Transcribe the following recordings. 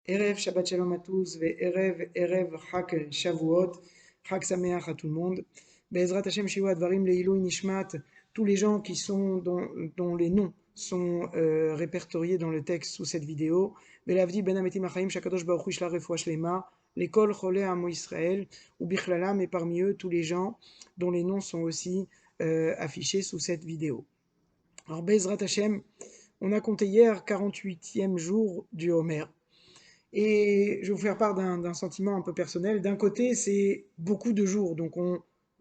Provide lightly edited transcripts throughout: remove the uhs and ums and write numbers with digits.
Erev Shabbat Shalom à tous, Erev Chag Shavuot, Chag Sameach à tout le monde. Be'ezrat Hashem Shiva Advarim Leilui Nishmat, tous les gens qui sont dont les noms sont répertoriés dans le texte sous cette vidéo. Be'lavdi Ben Ametim Achaim Shakadosh Baruch Hu Yishla Refoua Shlema, l'école Cholé Amo Israël, ou Bichlalam, et parmi eux tous les gens dont les noms sont aussi affichés sous cette vidéo. Alors Be'ezrat Hashem, on a compté hier 48e jour du Homer. Et je vais vous faire part d'un sentiment un peu personnel. D'un côté, c'est beaucoup de jours, donc on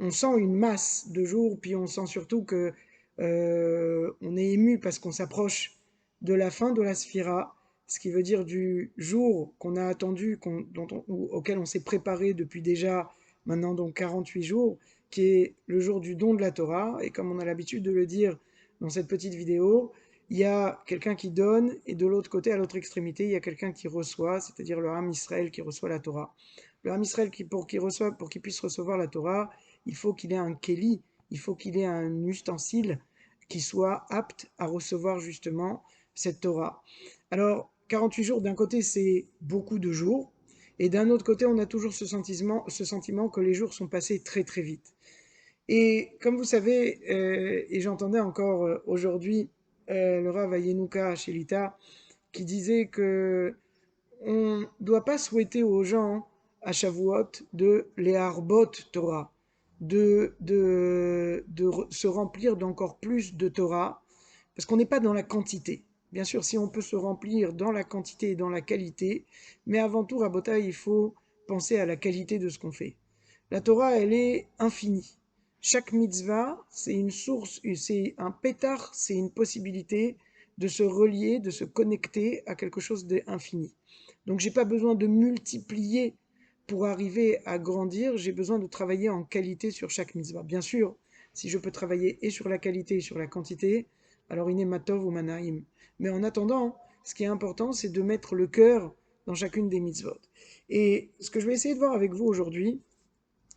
sent une masse de jours, puis on sent surtout que on est ému parce qu'on s'approche de la fin de la Sphira, ce qui veut dire du jour qu'on a attendu, auquel on s'est préparé depuis déjà maintenant donc 48 jours, qui est le jour du don de la Torah. Et comme on a l'habitude de le dire dans cette petite vidéo, il y a quelqu'un qui donne, et de l'autre côté, à l'autre extrémité, il y a quelqu'un qui reçoit, c'est-à-dire le Ham Israël qui reçoit la Torah. Le Ham Israël, pour qu'il puisse recevoir la Torah, il faut qu'il ait un keli, il faut qu'il ait un ustensile qui soit apte à recevoir justement cette Torah. Alors, 48 jours, d'un côté, c'est beaucoup de jours, et d'un autre côté, on a toujours ce sentiment que les jours sont passés très très vite. Et comme vous savez, et j'entendais encore aujourd'hui le Rav Ayenuka Shelita qui disait que on ne doit pas souhaiter aux gens à Shavuot de les harbot Torah, de se remplir d'encore plus de Torah, parce qu'on n'est pas dans la quantité. Bien sûr, si on peut se remplir dans la quantité et dans la qualité, mais avant tout, Rabotai, il faut penser à la qualité de ce qu'on fait. La Torah, elle est infinie. Chaque mitzvah, c'est une source, c'est un pétard, c'est une possibilité de se relier, de se connecter à quelque chose d'infini. Donc j'ai pas besoin de multiplier pour arriver à grandir, j'ai besoin de travailler en qualité sur chaque mitzvah. Bien sûr, si je peux travailler et sur la qualité et sur la quantité, alors iné matov ou manaim. Mais en attendant, ce qui est important, c'est de mettre le cœur dans chacune des mitzvot. Et ce que je vais essayer de voir avec vous aujourd'hui,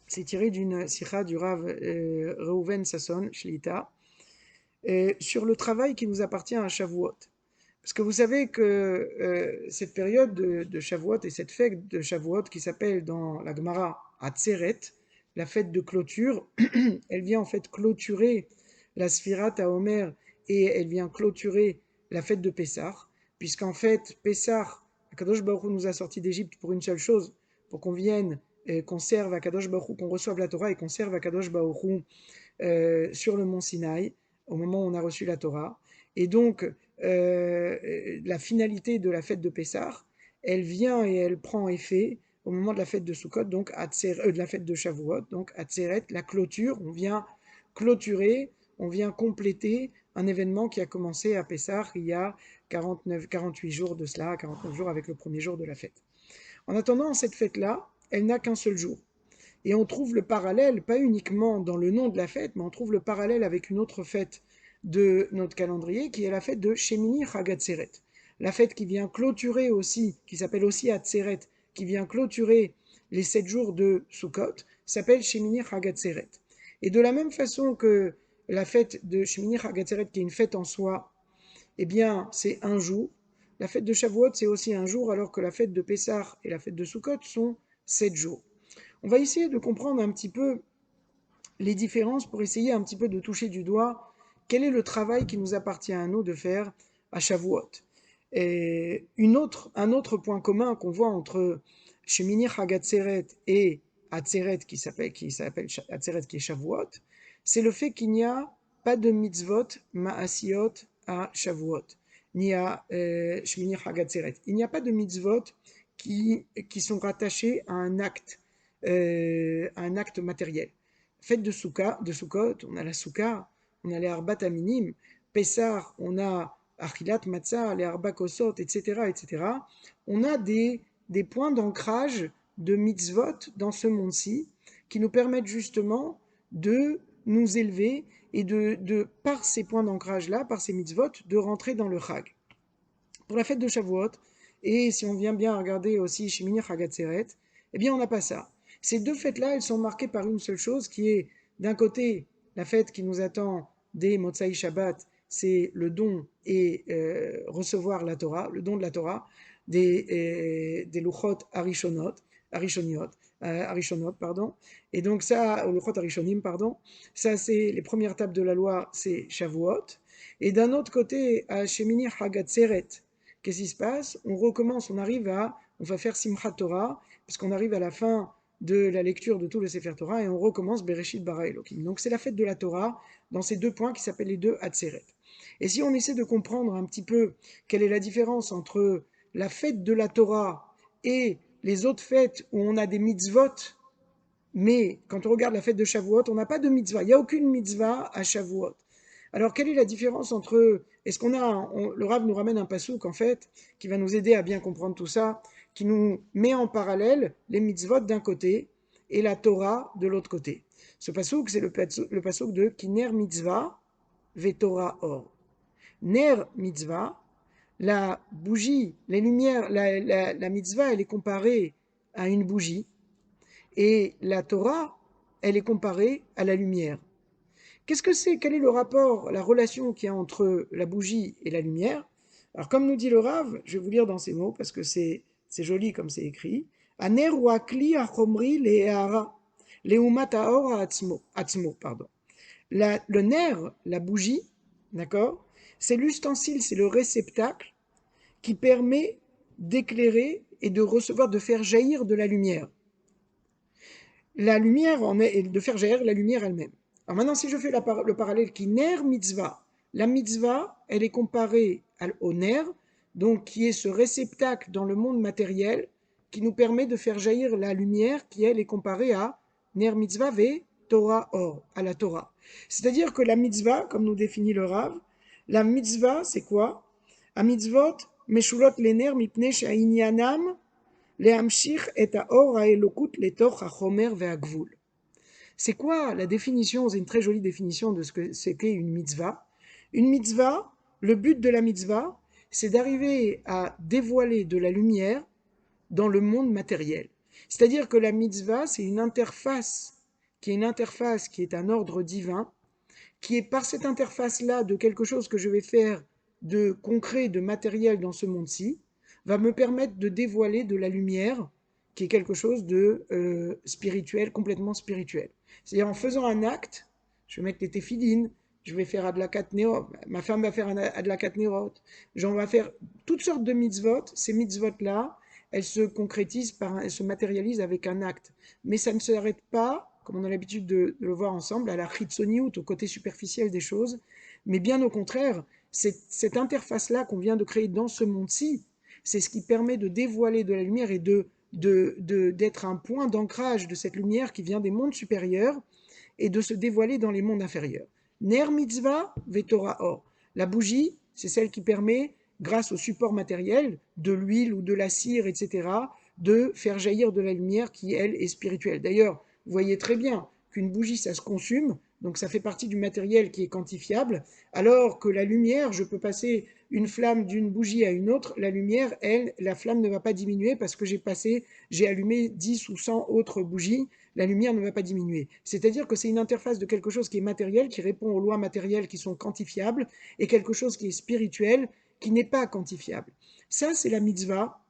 c'est tiré d'une sikha du Rav Reuven Sasson, Shlita, sur le travail qui nous appartient à Shavuot. Parce que vous savez que cette période de Shavuot et cette fête de Shavuot qui s'appelle dans la Gemara Atzeret, la fête de clôture, elle vient en fait clôturer la Sfirat à Omer et elle vient clôturer la fête de Pessah, puisqu'en fait Pessah, Akadosh Baruch Hu nous a sortis d'Égypte pour une seule chose, pour qu'on vienne, qu'on serve à Kadosh Baruch Hu, qu'on reçoive la Torah et qu'on serve à Kadosh Baruch Hu sur le mont Sinaï, au moment où on a reçu la Torah. Et donc, la finalité de la fête de Pessah, elle vient et elle prend effet au moment de la fête de Sukkot, donc de la fête de Shavuot, donc Atzeret, la clôture. On vient clôturer, on vient compléter un événement qui a commencé à Pessah il y a 48 jours de cela, 49 jours avec le premier jour de la fête. En attendant, cette fête-là, elle n'a qu'un seul jour. Et on trouve le parallèle, pas uniquement dans le nom de la fête, mais on trouve le parallèle avec une autre fête de notre calendrier, qui est la fête de Shemini Chag Atzeret. La fête qui vient clôturer aussi, qui s'appelle aussi Atzeret, qui vient clôturer les 7 jours de Sukkot, s'appelle Shemini Chag Atzeret. Et de la même façon que la fête de Shemini Chag Atzeret, qui est une fête en soi, eh bien, c'est un jour. La fête de Shavuot, c'est aussi un jour, alors que la fête de Pessah et la fête de Sukkot sont 7 jours. On va essayer de comprendre un petit peu les différences pour essayer un petit peu de toucher du doigt quel est le travail qui nous appartient à nous de faire à Shavuot. Et un autre point commun qu'on voit entre Shemini Chag Atzeret et Atzeret qui s'appelle Atzeret qui est Shavuot, c'est le fait qu'il n'y a pas de mitzvot ma'asiot à Shavuot, ni à Shemini Chag Atzeret. Il n'y a pas de mitzvot qui sont rattachés à un acte matériel. Fête de Sukkot, on a la Souka, on a les Arbat Aminim, Pessah, on a Achilat Matzah, les Arba Kosot, etc., etc. On a des points d'ancrage de mitzvot dans ce monde-ci qui nous permettent justement de nous élever et par ces points d'ancrage-là, par ces mitzvot, de rentrer dans le Chag. Pour la fête de Shavuot, et si on vient bien regarder aussi Shemini Chag Atzeret, eh bien on n'a pas ça. Ces deux fêtes-là, elles sont marquées par une seule chose qui est, d'un côté, la fête qui nous attend dès Motzai Shabbat, c'est le don et recevoir la Torah, le don de la Torah. des Luchot Arishoniot, pardon. Et donc ça, ou Luchot Arishonim, pardon, ça c'est les premières tables de la loi, c'est Shavuot. Et d'un autre côté, à Shemini Hagatzeret, qu'est-ce qui se passe? On recommence, on va faire Simchat Torah, puisqu'on arrive à la fin de la lecture de tout le Sefer Torah, et on recommence Bereshit bara Elokim. Donc c'est la fête de la Torah, dans ces deux points qui s'appellent les deux Hatzeret. Et si on essaie de comprendre un petit peu quelle est la différence entre la fête de la Torah et les autres fêtes où on a des mitzvot, mais quand on regarde la fête de Shavuot, on n'a pas de mitzvah. Il n'y a aucune mitzvah à Shavuot. Alors, quelle est la différence entre... Le Rav nous ramène un pasouk, en fait, qui va nous aider à bien comprendre tout ça, qui nous met en parallèle les mitzvot d'un côté et la Torah de l'autre côté. Ce pasouk, c'est le pasouk de Kiner mitzvah ve Torah or. Ner mitzvah, la bougie, les lumières, la mitzvah, elle est comparée à une bougie, et la Torah, elle est comparée à la lumière. Qu'est-ce que c'est? Quel est le rapport, la relation qu'il y a entre la bougie et la lumière? Alors, comme nous dit le Rav, je vais vous lire dans ces mots parce que c'est joli comme c'est écrit. Aner ou akli achomri le'ehara, leumat haor atzmo, pardon. Le nerf, la bougie, d'accord? C'est l'ustensile, c'est le réceptacle qui permet d'éclairer et de recevoir, de faire jaillir de la lumière. La lumière de faire jaillir la lumière elle-même. Alors maintenant, si je fais le parallèle qui ner mitzvah, la mitzvah, elle est comparée au ner, donc qui est ce réceptacle dans le monde matériel qui nous permet de faire jaillir la lumière qui, elle, est comparée à ner mitzvah ve Torah or, à la Torah. C'est-à-dire que la mitzvah, comme nous définit le Rav, la mitzvah, c'est quoi? A mitzvot, meshulot lener mipne she'inyanam lehamshich et haor ha'elokut letoch hachomer ve'agvul. C'est quoi la définition? C'est une très jolie définition de ce que c'était une mitzvah. Une mitzvah, le but de la mitzvah, c'est d'arriver à dévoiler de la lumière dans le monde matériel. C'est-à-dire que la mitzvah, c'est une interface qui est un ordre divin, qui est par cette interface-là de quelque chose que je vais faire de concret, de matériel dans ce monde-ci, va me permettre de dévoiler de la lumière qui est quelque chose de spirituel, complètement spirituel. C'est-à-dire en faisant un acte, je vais mettre les téphilines, je vais faire Adlakat Nerot, ma femme va faire Adlakat Nerot, j'en vais faire toutes sortes de mitzvot. Ces mitzvot-là, elles se concrétisent, elles se matérialisent avec un acte. Mais ça ne s'arrête pas, comme on a l'habitude de le voir ensemble, à la chitzoniout, au côté superficiel des choses, mais bien au contraire, cette interface-là qu'on vient de créer dans ce monde-ci, c'est ce qui permet de dévoiler de la lumière et d'être un point d'ancrage de cette lumière qui vient des mondes supérieurs et de se dévoiler dans les mondes inférieurs. Ner mitzvah ve Torah or. La bougie, c'est celle qui permet, grâce au support matériel, de l'huile ou de la cire, etc., de faire jaillir de la lumière qui, elle, est spirituelle. D'ailleurs, vous voyez très bien qu'une bougie, ça se consume, donc ça fait partie du matériel qui est quantifiable, alors que la lumière, je peux passer une flamme d'une bougie à une autre, la lumière, elle, la flamme ne va pas diminuer parce que j'ai allumé 10 ou 100 autres bougies, la lumière ne va pas diminuer. C'est-à-dire que c'est une interface de quelque chose qui est matériel, qui répond aux lois matérielles qui sont quantifiables, et quelque chose qui est spirituel, qui n'est pas quantifiable. Ça, c'est la mitzvah,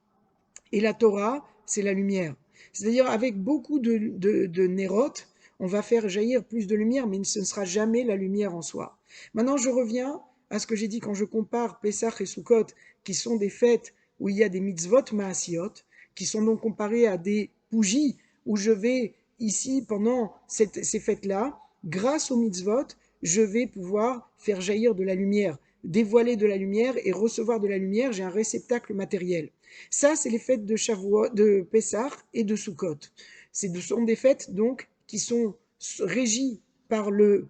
et la Torah, c'est la lumière. C'est-à-dire avec beaucoup de nérotes, on va faire jaillir plus de lumière, mais ce ne sera jamais la lumière en soi. Maintenant, je reviens à ce que j'ai dit quand je compare Pessah et Sukkot, qui sont des fêtes où il y a des mitzvot maasiot, qui sont donc comparées à des bougies, où je vais ici, pendant ces fêtes-là, grâce aux mitzvot, je vais pouvoir faire jaillir de la lumière, dévoiler de la lumière et recevoir de la lumière, j'ai un réceptacle matériel. Ça, c'est les fêtes de Shavuot, de Pessah et de Sukkot. Ce sont des fêtes donc qui sont régies par les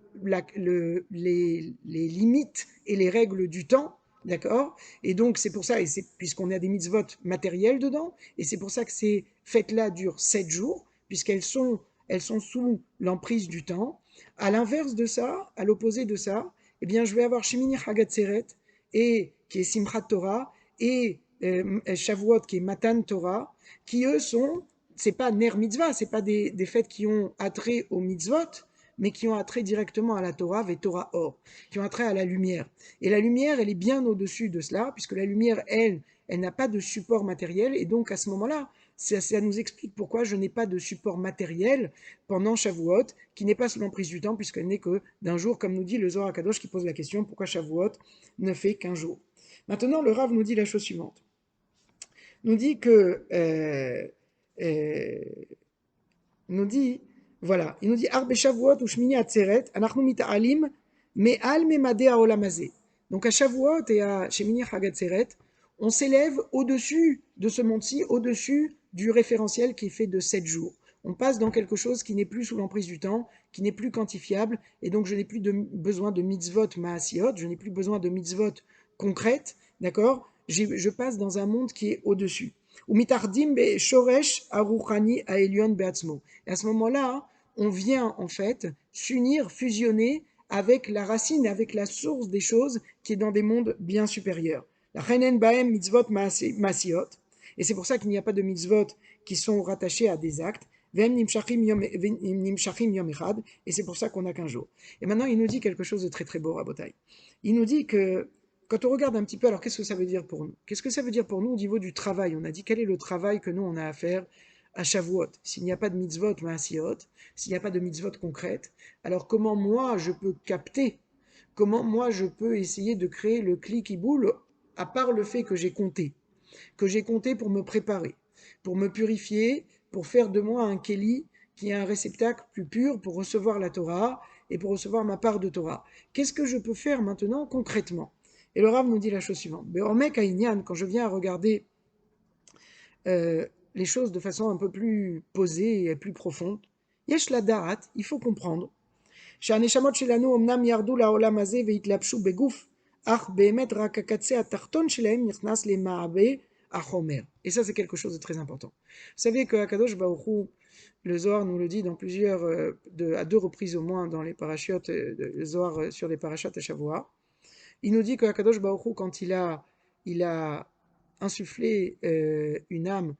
limites et les règles du temps, d'accord? Et donc c'est pour ça, et c'est puisqu'on a des mitzvot matériels dedans, et c'est pour ça que ces fêtes-là durent 7 jours, puisqu'elles sont sous l'emprise du temps. À l'inverse de ça, à l'opposé de ça, eh bien je vais avoir Shemini Hagatzeret, et qui est Simchat Torah, et Shavuot qui est Matan Torah, qui eux c'est pas Ner Mitzvah, c'est pas des fêtes qui ont attrait aux mitzvot, mais qui ont attrait directement à la Torah, ve Torah or, qui ont attrait à la lumière. Et la lumière, elle est bien au-dessus de cela, puisque la lumière, elle elle n'a pas de support matériel, et donc à ce moment-là, ça nous explique pourquoi je n'ai pas de support matériel pendant Shavuot, qui n'est pas sous l'emprise du temps, puisqu'elle n'est que d'un jour, comme nous dit le Zohar HaKadosh qui pose la question, pourquoi Shavuot ne fait qu'un jour. Maintenant, le Rav nous dit la chose suivante. Nous dit que euh, nous dit, voilà, il nous dit Arbe Shavuot ou Shmini Atzeret, anachnu mita'alim me'al memade ha'olam hazeh. Donc à Shavuot et à Shemini Chag Atzeret, on s'élève au-dessus de ce monde-ci, au-dessus du référentiel qui est fait de 7 jours. On passe dans quelque chose qui n'est plus sous l'emprise du temps, qui n'est plus quantifiable, et donc je n'ai plus besoin de mitzvot ma'asiot, je n'ai plus besoin de mitzvot concrètes, d'accord? Je passe dans un monde qui est au-dessus. Umitardim be shoresh aruchani aelion beatzmo. Et à ce moment-là, on vient en fait s'unir, fusionner avec la racine, avec la source des choses qui est dans des mondes bien supérieurs. La chenen baem mitzvot masiot. Et c'est pour ça qu'il n'y a pas de mitzvot qui sont rattachés à des actes. Et c'est pour ça qu'on n'a qu'un jour. Et maintenant, il nous dit quelque chose de très très beau, Rabotai. Il nous dit que quand on regarde un petit peu, alors qu'est-ce que ça veut dire pour nous? Qu'est-ce que ça veut dire pour nous au niveau du travail? On a dit quel est le travail que nous on a à faire à Shavuot. S'il n'y a pas de mitzvot ma'asiot, s'il n'y a pas de mitzvot concrètes, alors comment moi je peux capter, comment moi je peux essayer de créer le kli kiboul, à part le fait que j'ai compté pour me préparer, pour me purifier, pour faire de moi un keli qui est un réceptacle plus pur pour recevoir la Torah et pour recevoir ma part de Torah. Qu'est-ce que je peux faire maintenant concrètement? Et le Rav nous dit la chose suivante. Quand je viens à regarder les choses de façon un peu plus posée et plus profonde, yesh la da'at, il faut comprendre. שהנשמות שלנו אמנם ירדו לעולם הזה והתלבשו בגוף, אך באמת רק הקצה התחתון שלהם נכנס למעבה החומר. Et ça, c'est quelque chose de très important. Vous savez que Akadosh Baruch Hu, le Zohar nous le dit dans plusieurs, à 2 reprises au moins dans les parachiotes, le Zohar sur les parachutes à Shavuot. Il nous dit que Akadosh Baruch Hu, quand il a insufflé une âme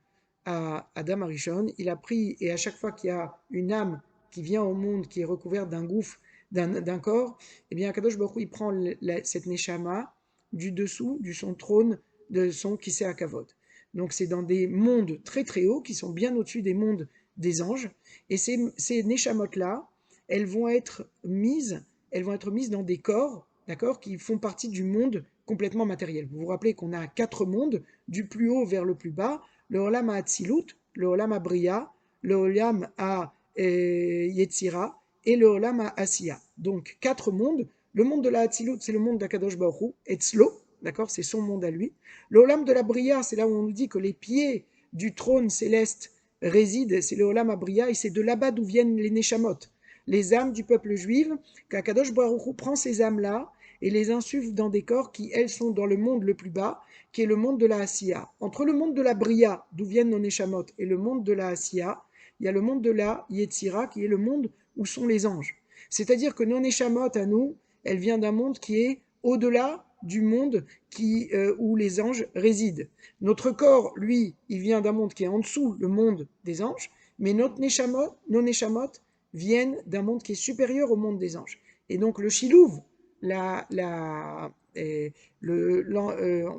à Adam Arishon, il a pris, et à chaque fois qu'il y a une âme qui vient au monde, qui est recouverte d'un gouffre, d'un corps, eh bien Akadosh Baruch Hu, il prend cette Neshama du dessous, du son trône, de son Kisei HaKavod. Donc c'est dans des mondes très très hauts, qui sont bien au-dessus des mondes des anges, et ces Neshamot-là, elles vont être mises dans des corps, d'accord, qui font partie du monde complètement matériel. Vous vous rappelez qu'on a 4 mondes, du plus haut vers le plus bas, le Olam HaAtzilut, le Olam HaBriya, le Olam HaYetzira et le Olam HaAsiya. Donc 4 mondes. Le monde de la Hatzilut, c'est le monde d'Akadosh Baruch Hu, Etzlo, d'accord, c'est son monde à lui. Le Olam de la Briya, c'est là où on nous dit que les pieds du trône céleste résident, c'est le Olam HaBriya, et c'est de là-bas d'où viennent les Neshamot, les âmes du peuple juif, qu'Akadosh Baruch Hu prend ces âmes-là et les insuffle dans des corps qui, elles, sont dans le monde le plus bas, qui est le monde de la Asiya. Entre le monde de la Briya, d'où viennent nos Neshamot, et le monde de la Asiya, il y a le monde de la Yetzira, qui est le monde où sont les anges. C'est-à-dire que nos Neshamot à nous, elle vient d'un monde qui est au-delà du monde où les anges résident. Notre corps, lui, il vient d'un monde qui est en dessous, le monde des anges, mais nos Neshamot viennent d'un monde qui est supérieur au monde des anges. Et donc le Shilouv, on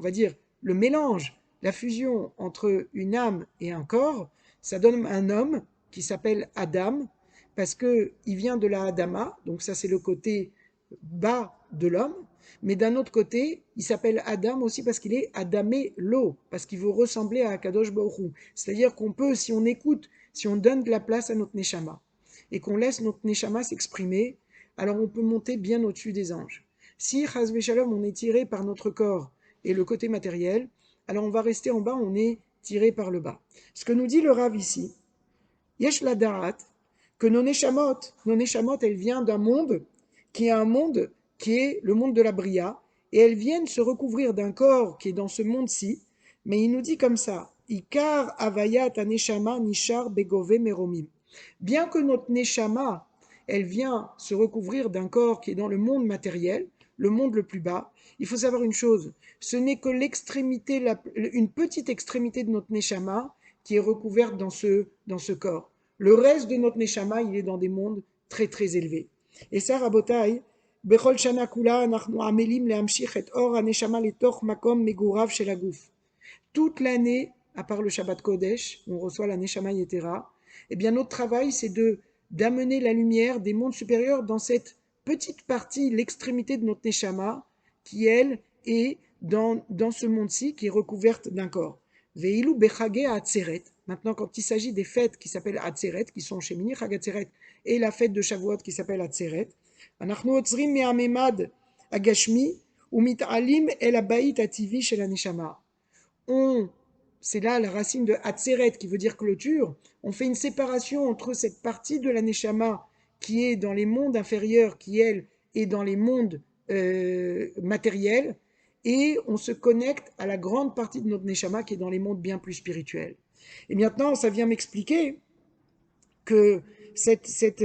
va dire le mélange, la fusion entre une âme et un corps, ça donne un homme qui s'appelle Adam, parce qu'il vient de la Adama, donc ça c'est le côté bas de l'homme, mais d'un autre côté, il s'appelle Adam aussi parce qu'il est Adamé lo, parce qu'il veut ressembler à Akadosh Baruch Hu. C'est-à-dire qu'on peut, si on écoute, si on donne de la place à notre Neshama, et qu'on laisse notre Neshama s'exprimer, alors on peut monter bien au-dessus des anges. Si, Chas v'Shalom, on est tiré par notre corps et le côté matériel, alors on va rester en bas, on est tiré par le bas. Ce que nous dit le Rav ici, Yesh la Da'at, que nos Neshamot, elles viennent d'un monde qui est un monde qui est le monde de la Bria, et elles viennent se recouvrir d'un corps qui est dans ce monde-ci, mais il nous dit comme ça, Ikar avayat aneshama nishar begove meromim. Bien que notre Neshama, elle vient se recouvrir d'un corps qui est dans le monde matériel, le monde le plus bas, il faut savoir une chose, ce n'est que l'extrémité, une petite extrémité de notre Neshama qui est recouverte dans ce corps. Le reste de notre Neshama, il est dans des mondes très très élevés. Et ça, Rabotai, Bechol Shana Kula, Anachnu Amelim Lehamshich et Or Aneshama Letoch Makom Megurav Shel Haguf. toute l'année, à part le Shabbat Kodesh, où on reçoit la Neshama Yetera, eh bien notre travail, c'est d'amener la lumière des mondes supérieurs dans cette petite partie, l'extrémité de notre Neshama, qui elle est dans ce monde-ci, qui est recouverte d'un corps. Ve'ilu bechage Atzeret. Maintenant, quand il s'agit des fêtes qui s'appellent Atzeret, qui sont chez Mini Chag Atzeret, et la fête de Shavuot qui s'appelle Atzeret, אנחנו עוצרים מהממד הגשמי ומתעלים אל הבית הטבעי של הנשמה. On, c'est là la racine de Atzeret qui veut dire clôture, on fait une séparation entre cette partie de la Neshama qui est dans les mondes inférieurs, qui elle est dans les mondes matériels, et on se connecte à la grande partie de notre Neshama qui est dans les mondes bien plus spirituels. Et maintenant, ça vient m'expliquer que cette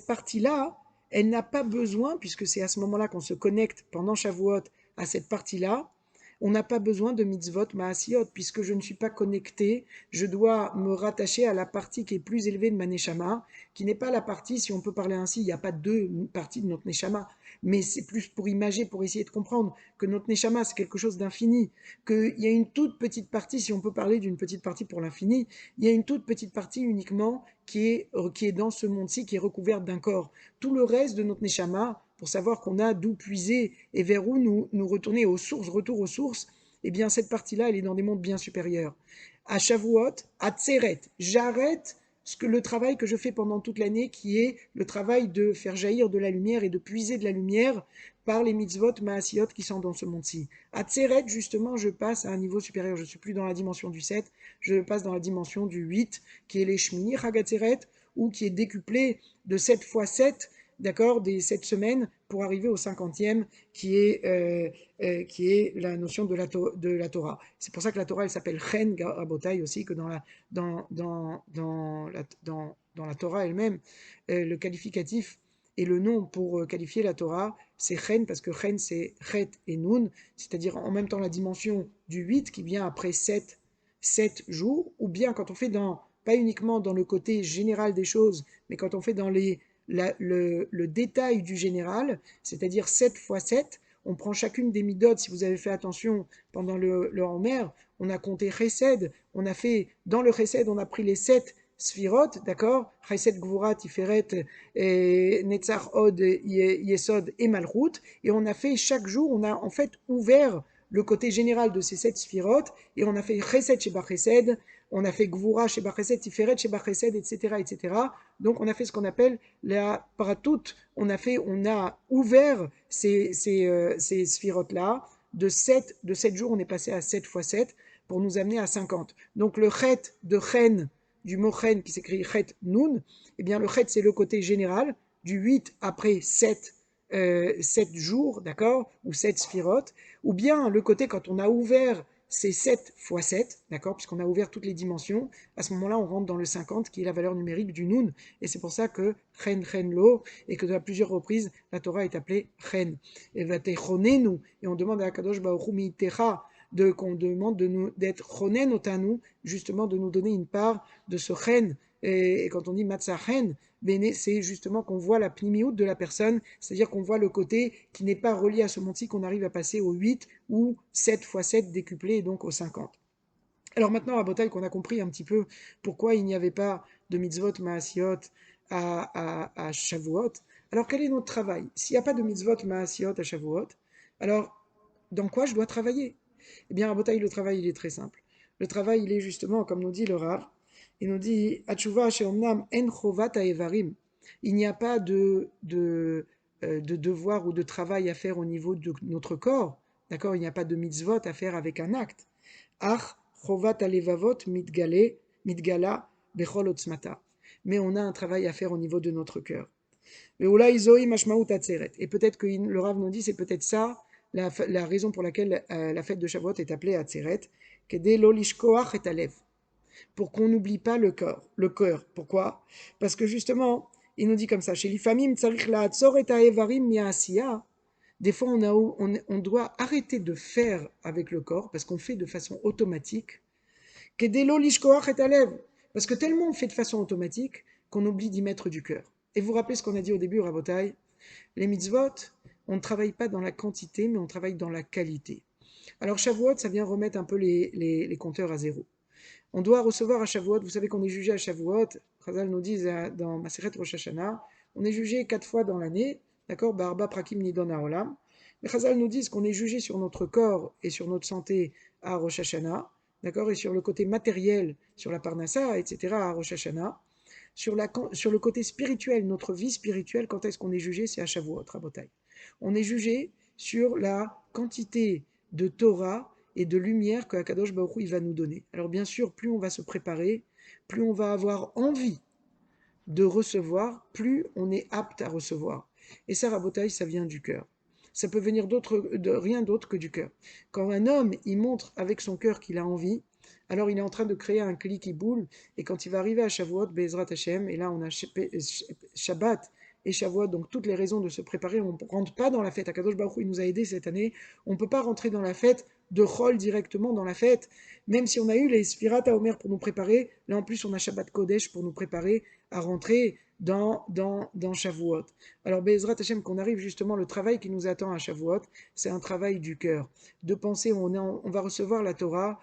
partie-là, elle n'a pas besoin, puisque c'est à ce moment-là qu'on se connecte pendant Shavuot à cette partie-là, on n'a pas besoin de mitzvot maasiot, puisque je ne suis pas connecté, je dois me rattacher à la partie qui est plus élevée de ma neshama, qui n'est pas la partie, si on peut parler ainsi, il n'y a pas deux parties de notre neshama, mais c'est plus pour imager, pour essayer de comprendre que notre neshama c'est quelque chose d'infini, qu'il y a une toute petite partie, si on peut parler d'une petite partie pour l'infini, il y a une toute petite partie uniquement qui est dans ce monde-ci, qui est recouverte d'un corps. Tout le reste de notre neshama, pour savoir qu'on a d'où puiser et vers où nous retourner aux sources, retour aux sources, eh bien cette partie-là, elle est dans des mondes bien supérieurs. À Shavuot, à Tseret, j'arrête le travail que je fais pendant toute l'année, qui est le travail de faire jaillir de la lumière et de puiser de la lumière par les mitzvot maasiot qui sont dans ce monde-ci. À Tseret, justement, je passe à un niveau supérieur. Je ne suis plus dans la dimension du 7, je passe dans la dimension du 8, qui est les Shmini Chagatzeret, ou qui est décuplé de 7 fois 7, d'accord, des 7 semaines pour arriver au 50e qui est la notion de la Torah. C'est pour ça que la Torah elle s'appelle Chen Rabotai aussi, que dans la Torah elle-même, le qualificatif et le nom pour qualifier la Torah, c'est Chen, parce que Chen c'est Chet et Nun, c'est-à-dire en même temps la dimension du 8 qui vient après 7 jours, ou bien quand on fait pas uniquement dans le côté général des choses, mais quand on fait dans le détail du général, c'est-à-dire 7 fois 7, on prend chacune des midot, si vous avez fait attention pendant le Homer, on a compté Chesed, on a fait, dans le Chesed, on a pris les 7 Sphirot, d'accord, Chesed, Gvura, Tiferet, Netzach, Od, Yesod et Malchut, et on a fait chaque jour, on a en fait ouvert le côté général de ces 7 Sphirot, et on a fait Chesed chez Chesed, on a fait Gvura chez Chesed, Tiferet chez Chesed, etc., etc. Donc on a fait ce qu'on appelle la Paratout, on a ouvert ces sphirotes-là, de 7 jours, on est passé à 7 fois 7 pour nous amener à 50. Donc le chet de chen, du mot chen qui s'écrit chet nun, eh bien le chet c'est le côté général, du 8 après 7 jours, d'accord, ou 7 sphirotes, ou bien le côté quand on a ouvert ces 7 fois 7, d'accord, puisqu'on a ouvert toutes les dimensions, à ce moment-là on rentre dans le 50 qui est la valeur numérique du nun, et c'est pour ça que chen chen lo, et que à plusieurs reprises la Torah est appelée chen. Et on demande à Kadosh Baruch Hu Mitecha, qu'on demande d'être chonen otanu, justement de nous donner une part de ce chen. Et quand on dit matzah chen, c'est justement qu'on voit la pnimiout de la personne, c'est-à-dire qu'on voit le côté qui n'est pas relié à ce monde-ci, qu'on arrive à passer au 8 ou 7 fois 7 décuplé, et donc au 50. Alors maintenant, à Botaï, qu'on a compris un petit peu pourquoi il n'y avait pas de mitzvot maasiot à Shavuot, alors quel est notre travail? S'il n'y a pas de mitzvot maasiot à Shavuot, alors dans quoi je dois travailler? Eh bien, à Botaï, le travail, il est très simple. Le travail, il est justement, comme nous dit le Rav, il nous dit Atshuva she'omnam en chovat ha'evarim. Il n'y a pas de devoir ou de travail à faire au niveau de notre corps, d'accord? Il n'y a pas de mitzvot à faire avec un acte. Ach chovat alevavot mitgala bechol otzmata. Mais on a un travail à faire au niveau de notre cœur. Et peut-être que le Rav nous dit, c'est peut-être ça la raison pour laquelle la fête de Shavuot est appelée Atzeret, pour qu'on n'oublie pas le cœur. Pourquoi? Parce que justement, il nous dit comme ça, chez l'ifamim tsarich la'atzor et ha'evarim mi'asiya. Des fois, on doit arrêter de faire avec le corps, parce qu'on fait de façon automatique, parce que tellement on fait de façon automatique qu'on oublie d'y mettre du cœur. Et vous vous rappelez ce qu'on a dit au début, Rabotai, les mitzvot, on ne travaille pas dans la quantité, mais on travaille dans la qualité. Alors Shavuot, ça vient remettre un peu les compteurs à zéro. On doit recevoir à Shavuot, vous savez qu'on est jugé à Shavuot, Chazal nous dit dans Maseret Rosh Hashanah, on est jugé 4 fois dans l'année, d'accord, Barba Prakim Nidon Haolam. Mais Chazal nous dit qu'on est jugé sur notre corps et sur notre santé à Rosh Hashanah, d'accord, et sur le côté matériel, sur la Parnassa, etc. à Rosh Hashanah. Sur le côté spirituel, notre vie spirituelle, quand est-ce qu'on est jugé? C'est à Shavuot, Rabotai. On est jugé sur la quantité de Torah et de lumière que Akadosh Baruch Hu, il va nous donner. Alors bien sûr, plus on va se préparer, plus on va avoir envie de recevoir, plus on est apte à recevoir. Et ça, Rabotai, ça vient du cœur. Ça peut venir de rien d'autre que du cœur. Quand un homme, il montre avec son cœur qu'il a envie, alors il est en train de créer un cli qui boule, et quand il va arriver à Shavuot, Bezrat Hashem, et là on a Shabbat et Shavuot, donc toutes les raisons de se préparer, on ne rentre pas dans la fête. Akadosh Baruch Hu, il nous a aidés cette année, on ne peut pas rentrer dans la fête de Chol directement dans la fête, même si on a eu les Sfirat Omer pour nous préparer, là en plus on a Shabbat Kodesh pour nous préparer à rentrer dans Shavuot. Alors Bezrat Hashem, qu'on arrive justement, le travail qui nous attend à Shavuot, c'est un travail du cœur, de penser, on va recevoir la Torah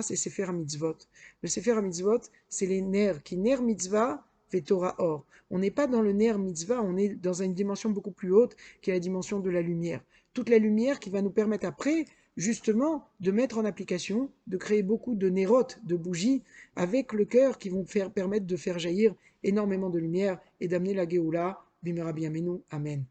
c'est Sefer Mitzvot. Le Sefer Mitzvot, c'est les nerfs, qui ner mitzvah fait Torah or. On n'est pas dans le ner mitzvah, on est dans une dimension beaucoup plus haute, qui est la dimension de la lumière. Toute la lumière qui va nous permettre après, justement, de mettre en application, de créer beaucoup de nérotes, de bougies, avec le cœur, qui vont permettre de faire jaillir énormément de lumière et d'amener la Géoula, Bimera Biamenu, Amen.